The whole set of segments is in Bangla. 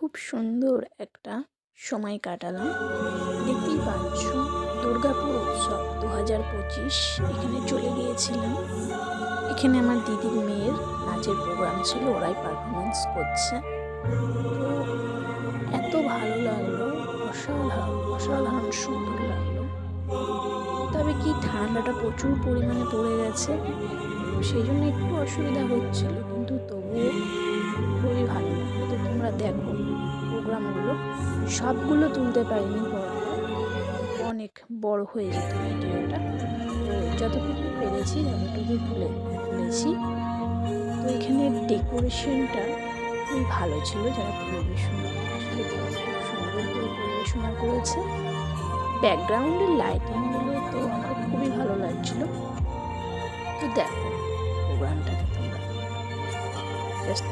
খুব সুন্দর একটা সময় কাটালাম। দেখতেই পাচ্ছ দুর্গাপুর উৎসব 2025 এখানে চলে গিয়েছিলাম। এখানে আমার দিদির মেয়ের নাচের প্রোগ্রাম ছিল, ওরাই পারফরমেন্স করছে। তো এত ভালো লাগলো, অসাধারণ অসাধারণ সুন্দর লাগলো। তবে কি ঠান্ডাটা প্রচুর পরিমাণে পড়ে গেছে, সেই জন্য একটু অসুবিধা হচ্ছিল, কিন্তু তবুও খুবই ভালো লাগলো। তো তোমরা দেখো প্রোগ্রামগুলো, সবগুলো তুলতে পারিনি, অনেক বড় হয়ে যেত ভিডিওটা। তো যতটুকু পেরেছি ততটুকু তুলেছি। তো এখানে ডেকোরেশনটা খুবই ভালো ছিল, যারা পরিবেশনা করেছিল তারা খুব সুন্দর করে পরিবেশনা করেছে। ব্যাকগ্রাউন্ডের লাইটিংগুলো তো আমার খুবই ভালো লাগছিল। তো দেখো প্রোগ্রামটাকে তোমরা জাস্ট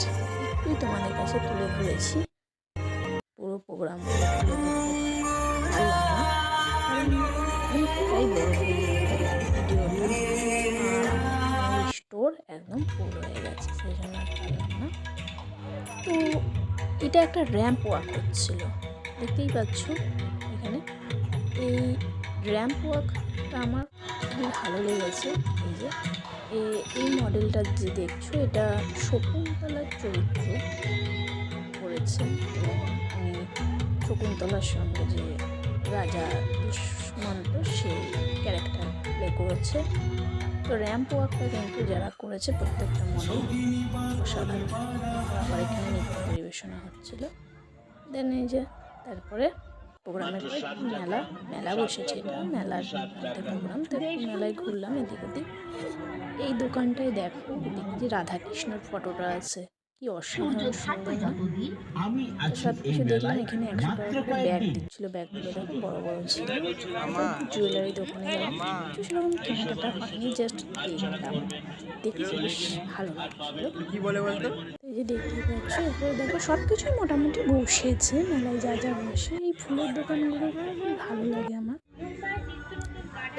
একটুই তোমাদের কাছে তুলে ধরেছি, পুরো প্রোগ্রামগুলো তুলে ধরতে পারলাম না, কারণ অনেকটাই বড় হয়ে ভিডিওটা, স্টোর একদম ফুল হয়ে গেছে, সেই জন্য আর পারলাম না। তো এটা একটা র্যাম্প ওয়াক হচ্ছিল, দেখতেই পাচ্ছ এখানে। এই র্যাম্প ওয়াকটা আমার খুবই ভালো লেগেছে। এই যে এই মডেলটা যে দেখছো, এটা শকুন্তলার চরিত্র করেছে, এবং উনি শকুন্তলার সঙ্গে যে রাজা দুষ্মন্ত সেই ক্যারেক্টার প্লে করেছে। তো র্যাম্প ওয়াকটা কিন্তু যারা করেছে প্রত্যেকটা মডেল অসাধারণ। আবার এখানে নৃত্য পরিবেশনা হচ্ছিল। দেন এই যে তারপরে প্রোগ্রামের মেলা বসেছে, এটা মেলার মধ্যে প্রোগ্রাম। তো একটু মেলায় ঘুরলাম এদিক ওদিক। এই দোকানটায় দেখো, এদিকে যে রাধাকৃষ্ণের ফটোটা আছে, কি অসাধারণ সুন্দর না? সব কিছু দেখলাম। এখানে 100 টাকা করে ব্যাগ দিচ্ছিল, ব্যাগগুলো দেখো বড় বড় ছিল। জুয়েলারি দোকানে গেলাম, কিছু সেরকম কেনাকাটা হয়নি, জাস্ট দেখলাম, দেখে বেশ ভালো লাগছিল। এই যে দেখতেই পাচ্ছ, এরপরে দেখো সব কিছুই মোটামুটি বসেছে মেলায়, যা যা বসে। এই ফুলের দোকানগুলো খুবই ভালো লাগে আমার।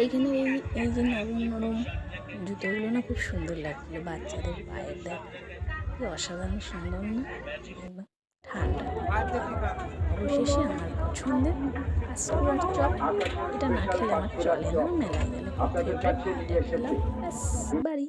এইখানে এই যে নরম নরম জুতোগুলো না খুব সুন্দর লাগছিল, বাচ্চাদের পায়ের দেখ কি অসাধারণ সুন্দর না, একদম ঠান্ডা। অবশেষে আমার পছন্দের কাঁচকুড়ার চপ, এটা না খেলে আমার চলে না, মেলায় গেলে খুব ফেভারিট, এটা খেলাম, ব্যাস বাড়ি।